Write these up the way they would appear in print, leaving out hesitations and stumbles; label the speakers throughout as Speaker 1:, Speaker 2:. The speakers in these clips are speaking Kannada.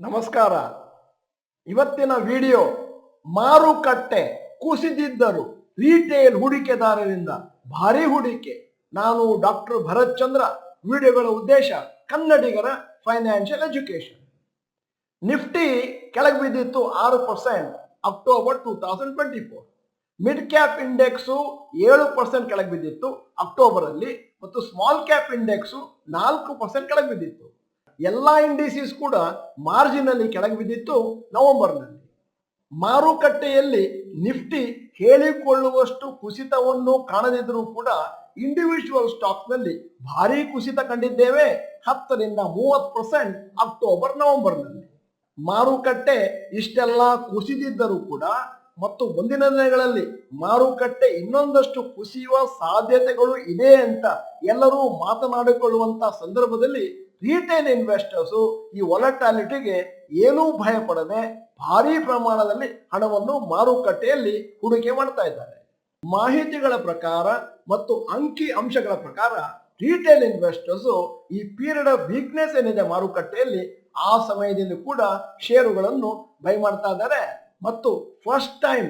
Speaker 1: ನಮಸ್ಕಾರ. ಇವತ್ತಿನ ವಿಡಿಯೋ ಮಾರುಕಟ್ಟೆ ಕುಸಿದಿದ್ದರು ರಿಟೇಲ್ ಹೂಡಿಕೆದಾರರಿಂದ ಭಾರಿ ಹೂಡಿಕೆ. ನಾನು ಡಾಕ್ಟರ್ ಭರತ್ ಚಂದ್ರ. ವಿಡಿಯೋಗಳ ಉದ್ದೇಶ ಕನ್ನಡಿಗರ ಫೈನಾನ್ಷಿಯಲ್ ಎಜುಕೇಶನ್. ನಿಫ್ಟಿ ಕೆಳಗೆ ಬಿದ್ದಿತ್ತು 6% ಅಕ್ಟೋಬರ್ 2024. ಮಿಡ್ ಕ್ಯಾಪ್ ಇಂಡೆಕ್ಸು 7% ಕೆಳಗೆ ಬಿದ್ದಿತ್ತು ಅಕ್ಟೋಬರ್ ಅಲ್ಲಿ, ಮತ್ತು ಸ್ಮಾಲ್ ಕ್ಯಾಪ್ ಇಂಡೆಕ್ಸು 4% ಕೆಳಗೆ ಬಿದ್ದಿತ್ತು. ಎಲ್ಲಾ ಇಂಡಿಸಿಸ್ ಕೂಡ ಮಾರ್ಜಿನಲ್ಲಿ ಕೆಳಗೆ ಬಿದ್ದಿತ್ತು ನವೆಂಬರ್ನಲ್ಲಿ. ಮಾರುಕಟ್ಟೆಯಲ್ಲಿ ನಿಫ್ಟಿ ಹೇಳಿಕೊಳ್ಳುವಷ್ಟು ಕುಸಿತವನ್ನು ಕಾಣದಿದ್ದರೂ ಕೂಡ ಇಂಡಿವಿಜುವಲ್ ಸ್ಟಾಕ್ಸ್ ನಲ್ಲಿ ಭಾರಿ ಕುಸಿತ ಕಂಡಿದ್ದೇವೆ, 10ರಿಂದ 30% ಅಕ್ಟೋಬರ್ ನವೆಂಬರ್ನಲ್ಲಿ. ಮಾರುಕಟ್ಟೆ ಇಷ್ಟೆಲ್ಲ ಕುಸಿದಿದ್ದರೂ ಕೂಡ ಮತ್ತು ಮುಂದಿನ ದಿನಗಳಲ್ಲಿ ಮಾರುಕಟ್ಟೆ ಇನ್ನೊಂದಷ್ಟು ಕುಸಿಯುವ ಸಾಧ್ಯತೆಗಳು ಇದೆ ಅಂತ ಎಲ್ಲರೂ ಮಾತನಾಡಿಕೊಳ್ಳುವಂತ ಸಂದರ್ಭದಲ್ಲಿ ರಿಟೇಲ್ ಇನ್ವೆಸ್ಟರ್ಸ್ ಈ ವೊಲಟಾಲಿಟಿಗೆ ಏನೂ ಭಯ ಪಡದೆ ಭಾರಿ ಪ್ರಮಾಣದಲ್ಲಿ ಹಣವನ್ನು ಮಾರುಕಟ್ಟೆಯಲ್ಲಿ ಹೂಡಿಕೆ ಮಾಡ್ತಾ ಇದ್ದಾರೆ. ಮಾಹಿತಿಗಳ ಪ್ರಕಾರ ಮತ್ತು ಅಂಕಿ ಅಂಶಗಳ ಪ್ರಕಾರ ರಿಟೇಲ್ ಇನ್ವೆಸ್ಟರ್ಸ್ ಈ ಪೀರಿಯಡ್ ಆಫ್ ವೀಕ್ನೆಸ್ ಏನಿದೆ ಮಾರುಕಟ್ಟೆಯಲ್ಲಿ, ಆ ಸಮಯದಲ್ಲಿ ಕೂಡ ಷೇರುಗಳನ್ನು ಬೈ ಮಾಡ್ತಾ ಇದ್ದಾರೆ. ಮತ್ತು ಫಸ್ಟ್ ಟೈಮ್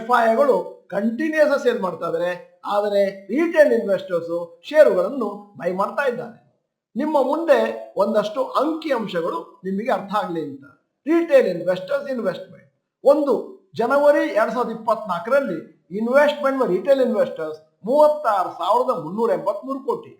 Speaker 1: FIIಗಳು ಕಂಟಿನ್ಯೂಸ್ ಸೇಲ್ ಮಾಡ್ತಾ ಇದ್ದಾರೆ, ಆದರೆ ರಿಟೇಲ್ ಇನ್ವೆಸ್ಟರ್ಸ್ ಷೇರುಗಳನ್ನು ಬೈ ಮಾಡ್ತಾ ಇದ್ದಾರೆ. ನಿಮ್ಮ ಮುಂದೆ ಒಂದಷ್ಟು ಅಂಕಿ ಅಂಶಗಳು ನಿಮಗೆ ಅರ್ಥ ಆಗಲಿ ಅಂತ. Retail investors investment. ಒಂದು ಜನವರಿ 2024ರಲ್ಲಿ ಇನ್ವೆಸ್ಟ್ಮೆಂಟ್ ರಿಟೇಲ್ ಇನ್ವೆಸ್ಟರ್ಸ್ 36,383 ಕೋಟಿ.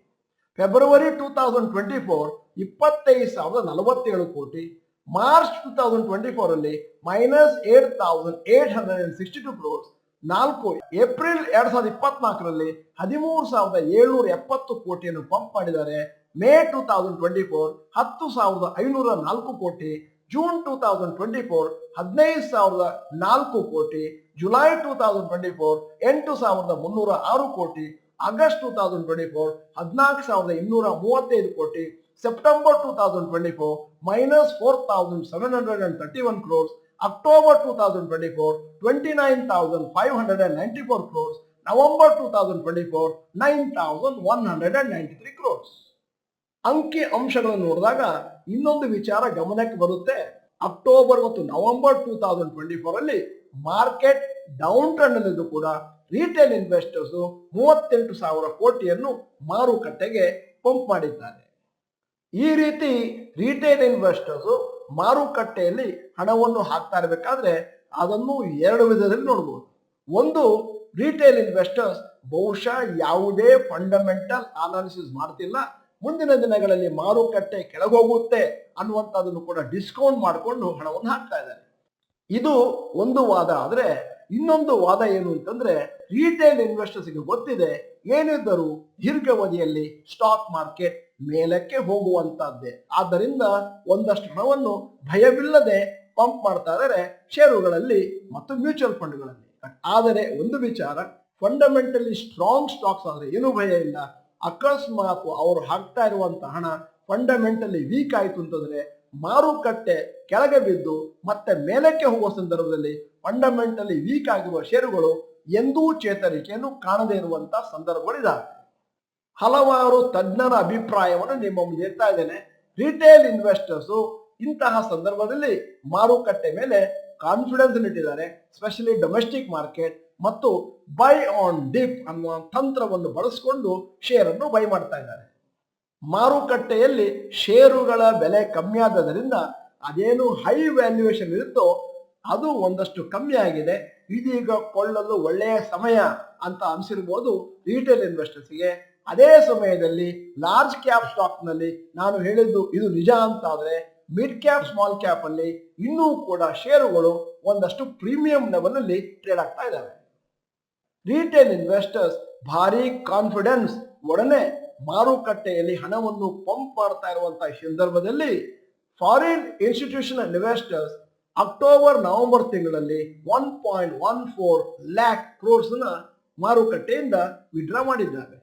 Speaker 1: ಫೆಬ್ರವರಿ 2024 25,047 ಕೋಟಿ. ಮಾರ್ಚ್ 2024 ಅಲ್ಲಿ -8,862 ಕ್ರೋರ್ಸ್. 4 ಏಪ್ರಿಲ್ 2024ರಲ್ಲಿ 13,770 ಕೋಟಿಯನ್ನು ಪಂಪ್ ಮಾಡಿದ್ದಾರೆ. ಮೇ 2024 10,504 ಕೋಟಿ. ಜೂನ್ 2024 15,004 ಕೋಟಿ. ಜುಲೈ 2024 8,306 ಕೋಟಿ. ಆಗಸ್ಟ್ 2024 14,235 ಕೋಟಿ. September 2024 -4,731 crores. October 2024 29,594 crores. November 2024 9,193 crores. ಅಂಕಿ ಅಂಶಗಳನ್ನು ನೋಡಿದಾಗ ಇನ್ನೊಂದು ವಿಚಾರ ಗಮನಕ್ಕೆ ಬರುತ್ತೆ. ಅಕ್ಟೋಬರ್ ಮತ್ತು ನವೆಂಬರ್ 2024 ಅಲ್ಲಿ ಮಾರ್ಕೆಟ್ ಡೌನ್ ಟ್ರೆಂಡ್ ಅಲ್ಲಿದ್ದು ಕೂಡ ರಿಟೇಲ್ ಇನ್ವೆಸ್ಟರ್ಸ್ 38,000 ಕೋಟಿಯನ್ನು ಮಾರುಕಟ್ಟೆಗೆ ಪಂಪ್ ಮಾಡಿದ್ದಾರೆ. ಈ ರೀತಿ ರಿಟೇಲ್ ಇನ್ವೆಸ್ಟರ್ಸ್ ಮಾರುಕಟ್ಟೆಯಲ್ಲಿ ಹಣವನ್ನು ಹಾಕ್ತಾ ಇರಬೇಕಾದ್ರೆ ಅದನ್ನು ಎರಡು ವಿಧದಲ್ಲಿ ನೋಡಬಹುದು. ಒಂದು, ರಿಟೇಲ್ ಇನ್ವೆಸ್ಟರ್ಸ್ ಬಹುಶಃ ಯಾವುದೇ ಫಂಡಮೆಂಟಲ್ ಅನಾಲಿಸಿಸ್ ಮಾಡ್ತಿಲ್ಲ, ಮುಂದಿನ ದಿನಗಳಲ್ಲಿ ಮಾರುಕಟ್ಟೆ ಕೆಳಗೋಗುತ್ತೆ ಅನ್ನುವಂಥದ್ದನ್ನು ಕೂಡ ಡಿಸ್ಕೌಂಟ್ ಮಾಡಿಕೊಂಡು ಹಣವನ್ನು ಹಾಕ್ತಾ ಇದ್ದಾರೆ. ಇದು ಒಂದು ವಾದ. ಆದ್ರೆ ಇನ್ನೊಂದು ವಾದ ಏನು ಅಂತಂದ್ರೆ, ರಿಟೇಲ್ ಇನ್ವೆಸ್ಟರ್ಸ್ಗೆ ಗೊತ್ತಿದೆ ಏನಿದ್ದರೂ ದೀರ್ಘಾವಧಿಯಲ್ಲಿ ಸ್ಟಾಕ್ ಮಾರ್ಕೆಟ್ ಮೇಲಕ್ಕೆ ಹೋಗುವಂತದ್ದೇ, ಆದ್ದರಿಂದ ಒಂದಷ್ಟು ಹಣವನ್ನು ಭಯವಿಲ್ಲದೆ ಪಂಪ್ ಮಾಡ್ತಾ ಇದ್ದಾರೆ ಷೇರುಗಳಲ್ಲಿ ಮತ್ತು ಮ್ಯೂಚುವಲ್ ಫಂಡ್ಗಳಲ್ಲಿ. ಆದರೆ ಒಂದು ವಿಚಾರ, ಫಂಡಮೆಂಟಲಿ ಸ್ಟ್ರಾಂಗ್ ಸ್ಟಾಕ್ಸ್ ಆದ್ರೆ ಏನು ಭಯ ಇಲ್ಲ. ಅಕಸ್ಮಾತ್ ಅವರು ಹಾಕ್ತಾ ಇರುವಂತಹ ಹಣ ಫಂಡಮೆಂಟಲಿ ವೀಕ್ ಆಯ್ತು ಅಂತಂದ್ರೆ ಮಾರುಕಟ್ಟೆ ಕೆಳಗೆ ಬಿದ್ದು ಮತ್ತೆ ಮೇಲಕ್ಕೆ ಹೋಗುವ ಸಂದರ್ಭದಲ್ಲಿ ಫಂಡಮೆಂಟಲಿ ವೀಕ್ ಆಗಿರುವ ಷೇರುಗಳು ಎಂದೂ ಚೇತರಿಕೆಯನ್ನು ಕಾಣದೇ ಇರುವಂತಹ ಸಂದರ್ಭಗಳಿದ್ದಾವೆ. ಹಲವಾರು ತಜ್ಞರ ಅಭಿಪ್ರಾಯವನ್ನು ನಿಮ್ಮ ಮುಂದೆ ಇರ್ತಾ ಇದ್ದೇನೆ. ರಿಟೇಲ್ ಇನ್ವೆಸ್ಟರ್ಸ್ ಇಂತಹ ಸಂದರ್ಭದಲ್ಲಿ ಮಾರುಕಟ್ಟೆ ಮೇಲೆ ಕಾನ್ಫಿಡೆನ್ಸ್ ಇಟ್ಟಿದ್ದಾರೆ, ಸ್ಪೆಷಲಿ ಡೊಮೆಸ್ಟಿಕ್ ಮಾರ್ಕೆಟ್, ಮತ್ತು ಬೈ ಆನ್ ಡಿಪ್ ಅನ್ನುವ ತಂತ್ರವನ್ನು ಬಳಸಿಕೊಂಡು ಶೇರ್ ಅನ್ನು ಬೈ ಮಾಡ್ತಾ ಇದ್ದಾರೆ. ಮಾರುಕಟ್ಟೆಯಲ್ಲಿ ಷೇರುಗಳ ಬೆಲೆ ಕಮ್ಮಿ ಆದದರಿಂದ ಅದೇನು ಹೈ ವ್ಯಾಲ್ಯೂಯೇಷನ್ ಇರುತ್ತೋ ಅದು ಒಂದಷ್ಟು ಕಮ್ಮಿ ಆಗಿದೆ. ಇದೀಗ ಕೊಳ್ಳಲು ಒಳ್ಳೆಯ ಸಮಯ ಅಂತ ಅನಿಸಿರ್ಬೋದು ರಿಟೇಲ್ ಇನ್ವೆಸ್ಟರ್ಸ್ಗೆ. ಅದೇ ಸಮಯದಲ್ಲಿ ಲಾರ್ಜ್ ಕ್ಯಾಪ್ ಸ್ಟಾಕ್ ನಲ್ಲಿ ನಾನು ಹೇಳಿದ್ದು ಇದು ನಿಜ ಅಂತ ಆದ್ರೆ, ಮಿಡ್ ಕ್ಯಾಪ್ ಸ್ಮಾಲ್ ಕ್ಯಾಪ್ ಅಲ್ಲಿ ಇನ್ನೂ ಕೂಡ ಷೇರುಗಳು ಒಂದಷ್ಟು ಪ್ರೀಮಿಯಂ ಲೆವೆಲ್ ಅಲ್ಲಿ ಟ್ರೇಡ್ ಆಗ್ತಾ ಇದ್ದಾವೆ. ರಿಟೇಲ್ ಇನ್ವೆಸ್ಟರ್ಸ್ ಭಾರಿ ಕಾನ್ಫಿಡೆನ್ಸ್ ಒಡನೆ ಮಾರುಕಟ್ಟೆಯಲ್ಲಿ ಹಣವನ್ನು ಪಂಪ್ ಮಾಡ್ತಾ ಇರುವಂತಹ ಸಂದರ್ಭದಲ್ಲಿ foreign institutional investors October November ತಿಂಗಳಲ್ಲಿ 1.14 lakh crores ಮಾರುಕಟ್ಟೆಯಿಂದ ವಿಡ್ರಾ ಮಾಡಿದ್ದಾರೆ.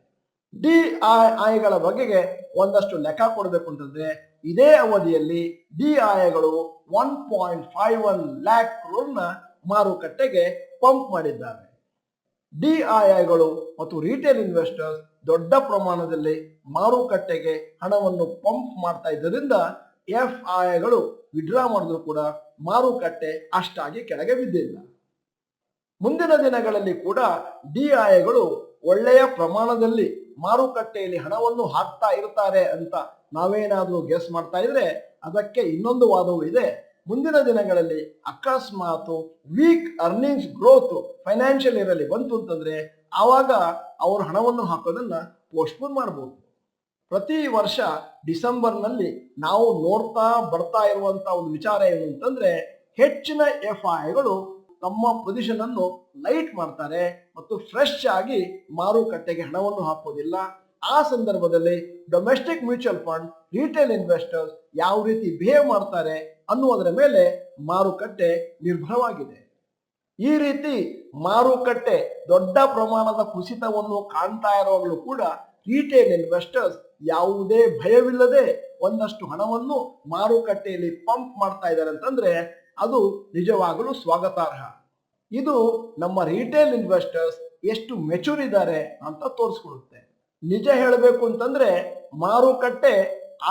Speaker 1: DIIಗಳ ಬಗೆಗೆ ಒಂದಷ್ಟು ಲೆಕ್ಕ ಕೊಡಬೇಕು ಅಂತಂದ್ರೆ, ಇದೇ ಅವಧಿಯಲ್ಲಿ DIIಗಳು 1.51 lakh crore ಮಾರುಕಟ್ಟೆಗೆ ಪಂಪ್ ಮಾಡಿದ್ದಾರೆ. DIIಗಳು ಮತ್ತು ರಿಟೇಲ್ ಇನ್ವೆಸ್ಟರ್ಸ್ ದೊಡ್ಡ ಪ್ರಮಾಣದಲ್ಲಿ ಮಾರುಕಟ್ಟೆಗೆ ಹಣವನ್ನು ಪಂಪ್ ಮಾಡ್ತಾ ಇದ್ದರಿಂದ FIIಗಳು ವಿಡ್ರಾ ಮಾಡಿದ್ರು ಕೂಡ ಮಾರುಕಟ್ಟೆ ಅಷ್ಟಾಗಿ ಕೆಳಗೆ ಬಿದ್ದಿಲ್ಲ. ಮುಂದಿನ ದಿನಗಳಲ್ಲಿ ಕೂಡ ಡಿಐಗಳು ಒಳ್ಳೆಯ ಪ್ರಮಾಣದಲ್ಲಿ ಮಾರುಕಟ್ಟೆಯಲ್ಲಿ ಹಣವನ್ನು ಹಾಕ್ತಾ ಇರ್ತಾರೆ ಅಂತ ನಾವೇನಾದ್ರೂ ಗೆಸ್ ಮಾಡ್ತಾ ಇದ್ರೆ ಅದಕ್ಕೆ ಇನ್ನೊಂದು ವಾದವೂ ಇದೆ. ಮುಂದಿನ ದಿನಗಳಲ್ಲಿ ಅಕಸ್ಮಾತ್ weak earnings growth financial year ಅಲ್ಲಿ ಬಂತು ಅಂತಂದ್ರೆ ಆವಾಗ ಅವರು ಹಣವನ್ನು ಹಾಕೋದನ್ನ ಪೋಸ್ಟ್ಪೋನ್ ಮಾಡಬಹುದು. ಪ್ರತಿ ವರ್ಷ ಡಿಸೆಂಬರ್ನಲ್ಲಿ ನಾವು ನೋಡ್ತಾ ಬರ್ತಾ ಇರುವಂತ ಒಂದು ವಿಚಾರ ಏನು ಅಂತಂದ್ರೆ ಹೆಚ್ಚಿನ ಎಫ್ಐಗಳು ತಮ್ಮ ಪೊಸಿಷನ್ ಅನ್ನು ಲೈಟ್ ಮಾಡ್ತಾರೆ ಮತ್ತು ಫ್ರೆಶ್ ಆಗಿ ಮಾರುಕಟ್ಟೆಗೆ ಹಣವನ್ನು ಹಾಕೋದಿಲ್ಲ. ಆ ಸಂದರ್ಭದಲ್ಲಿ domestic mutual fund, retail investors ಯಾವ ರೀತಿ ಬಿಹೇವ್ ಮಾಡ್ತಾರೆ ಅನ್ನುವುದರ ಮೇಲೆ ಮಾರುಕಟ್ಟೆ ನಿರ್ಭರವಾಗಿದೆ. ಈ ರೀತಿ ಮಾರುಕಟ್ಟೆ ದೊಡ್ಡ ಪ್ರಮಾಣದ ಕುಸಿತವನ್ನು ಕಾಣ್ತಾ ಇರೋವಾಗಲೂ ಕೂಡ ರಿಟೇಲ್ ಇನ್ವೆಸ್ಟರ್ಸ್ ಯಾವುದೇ ಭಯವಿಲ್ಲದೆ ಒಂದಷ್ಟು ಹಣವನ್ನು ಮಾರುಕಟ್ಟೆಯಲ್ಲಿ ಪಂಪ್ ಮಾಡ್ತಾ ಇದ್ದಾರೆ ಅಂತಂದ್ರೆ ಅದು ನಿಜವಾಗಲೂ ಸ್ವಾಗತಾರ್ಹ. ಇದು ನಮ್ಮ ರಿಟೇಲ್ ಇನ್ವೆಸ್ಟರ್ಸ್ ಎಷ್ಟು ಮೆಚೂರ್ ಇದ್ದಾರೆ ಅಂತ ತೋರಿಸ್ಕೊಡುತ್ತೆ. ನಿಜ ಹೇಳಬೇಕು ಅಂತಂದ್ರೆ ಮಾರುಕಟ್ಟೆ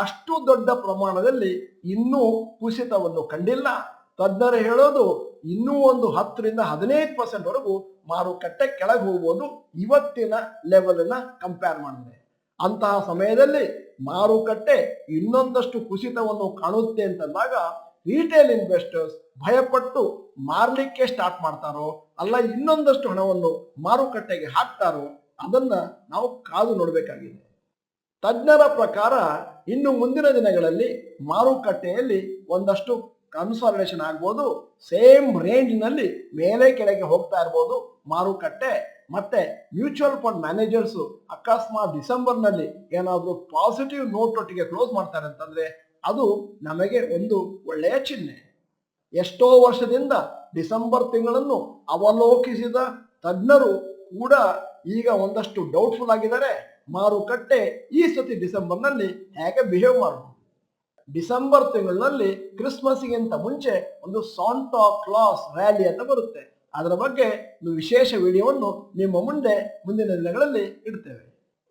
Speaker 1: ಅಷ್ಟು ದೊಡ್ಡ ಪ್ರಮಾಣದಲ್ಲಿ ಇನ್ನೂ ಕುಸಿತವನ್ನು ಕಂಡಿಲ್ಲ. ತಜ್ಞರು ಹೇಳೋದು ಇನ್ನೂ ಒಂದು 10-15% ವರೆಗೂ ಮಾರುಕಟ್ಟೆ ಕೆಳಗೆ ಹೋಗ್ಬೋದು ಇವತ್ತಿನ ಲೆವೆಲ್ ಅನ್ನ ಕಂಪೇರ್ ಮಾಡಿದ್ರೆ. ಅಂತಹ ಸಮಯದಲ್ಲಿ ಮಾರುಕಟ್ಟೆ ಇನ್ನೊಂದಷ್ಟು ಕುಸಿತವನ್ನು ಕಾಣುತ್ತೆ ಅಂತಂದಾಗ ರಿಟೇಲ್ ಇನ್ವೆಸ್ಟರ್ಸ್ ಭಯಪಟ್ಟು ಮಾರ್ಲಿಕ್ಕೆ ಸ್ಟಾರ್ಟ್ ಮಾಡ್ತಾರೋ ಅಲ್ಲ ಇನ್ನೊಂದಷ್ಟು ಹಣವನ್ನು ಮಾರುಕಟ್ಟೆಗೆ ಹಾಕ್ತಾರೋ ಅದನ್ನ ನಾವು ಕಾದು ನೋಡಬೇಕಾಗಿದೆ. ತಜ್ಞರ ಪ್ರಕಾರ ಇನ್ನು ಮುಂದಿನ ದಿನಗಳಲ್ಲಿ ಮಾರುಕಟ್ಟೆಯಲ್ಲಿ ಒಂದಷ್ಟು ಕನ್ಸಾಲಿಡೇಷನ್ ಆಗ್ಬೋದು, ಸೇಮ್ ರೇಂಜ್ ನಲ್ಲಿ ಮೇಲೆ ಕೆಳಗೆ ಹೋಗ್ತಾ ಇರ್ಬೋದು ಮಾರುಕಟ್ಟೆ. ಮತ್ತೆ ಮ್ಯೂಚುವಲ್ ಫಂಡ್ ಮ್ಯಾನೇಜರ್ಸ್ ಅಕಸ್ಮಾತ್ ಡಿಸೆಂಬರ್ ನಲ್ಲಿ ಏನಾದ್ರೂ ಪಾಸಿಟಿವ್ ನೋಟ್ ಒಟ್ಟಿಗೆ ಕ್ಲೋಸ್ ಮಾಡ್ತಾರೆ ಅಂತಂದ್ರೆ ಅದು ನಮಗೆ ಒಂದು ಒಳ್ಳೆಯ ಚಿಹ್ನೆ. ಎಷ್ಟೋ ವರ್ಷದಿಂದ ಡಿಸೆಂಬರ್ ತಿಂಗಳನ್ನು ಅವಲೋಕಿಸಿದ ತಜ್ಞರು ಕೂಡ ಈಗ ಒಂದಷ್ಟು ಡೌಟ್ಫುಲ್ ಆಗಿದ್ದಾರೆ. ಮಾರುಕಟ್ಟೆ ಈ ಸತಿ ಡಿಸೆಂಬರ್ ನಲ್ಲಿ ಹೇಗೆ ಬಿಹೇವ್ ಮಾಡಬಹುದು. ಡಿಸೆಂಬರ್ ತಿಂಗಳಿನಲ್ಲಿ ಕ್ರಿಸ್ಮಸ್ಗಿಂತ ಮುಂಚೆ ಒಂದು ಸಾಂಟಾ ಕ್ಲಾಸ್ ರ್ಯಾಲಿ ಅಂತ ಬರುತ್ತೆ. ಅದರ ಬಗ್ಗೆ ಒಂದು ವಿಶೇಷ ವಿಡಿಯೋವನ್ನು ನಿಮ್ಮ ಮುಂದಿನ ದಿನಗಳಲ್ಲಿ ಇಡ್ತೇವೆ.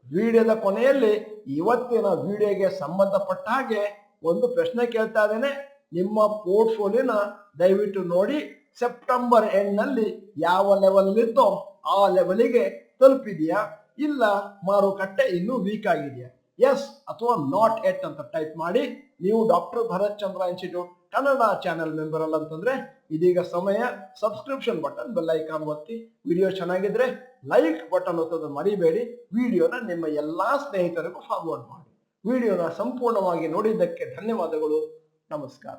Speaker 1: ವಿಡಿಯೋದ ಕೊನೆಯಲ್ಲಿ ಇವತ್ತಿನ ವಿಡಿಯೋಗೆ ಸಂಬಂಧಪಟ್ಟ ಹಾಗೆ ಒಂದು ಪ್ರಶ್ನೆ ಕೇಳ್ತಾ ಇದ್ದೇನೆ. ನಿಮ್ಮ ಪೋರ್ಟ್ಫೋಲಿಯೋನ ದಯವಿಟ್ಟು ನೋಡಿ ಸೆಪ್ಟೆಂಬರ್ ಎಂಡ್ ನಲ್ಲಿ ಯಾವ ಲೆವೆಲ್ ಇತ್ತೋ ಆ ಲೆವೆಲಿಗೆ ತಲುಪಿದೆಯಾ, ಇಲ್ಲ ಮಾರುಕಟ್ಟೆ ಇನ್ನೂ ವೀಕ್ ಆಗಿದೆಯಾ? ಎಸ್ ಅಥವಾ ನಾಟ್ ಎಟ್ ಅಂತ ಟೈಪ್ ಮಾಡಿ. ನೀವು ಡಾಕ್ಟರ್ ಭರತ್ ಚಂದ್ರ ಇನ್ಸ್ಟಿಟ್ಯೂಟ್ ಕನ್ನಡ ಚಾನೆಲ್ ಮೆಂಬರ್ ಅಲ್ಲ ಅಂತಂದ್ರೆ ಇದೀಗ ಸಮಯ ಸಬ್ಸ್ಕ್ರಿಪ್ಷನ್ ಬಟನ್ ಬೆಲ್ ಐಕಾನ್ ಒತ್ತಿ. ವಿಡಿಯೋ ಚೆನ್ನಾಗಿದ್ರೆ ಲೈಕ್ ಬಟನ್ ಒತ್ತೋದು ಮರಿಬೇಡಿ. ವಿಡಿಯೋನ ನಿಮ್ಮ ಎಲ್ಲಾ ಸ್ನೇಹಿತರಿಗೂ ಫಾರ್ವರ್ಡ್ ಮಾಡಿ. ವಿಡಿಯೋನ ಸಂಪೂರ್ಣವಾಗಿ ನೋಡಿದ್ದಕ್ಕೆ ಧನ್ಯವಾದಗಳು. ನಮಸ್ಕಾರ.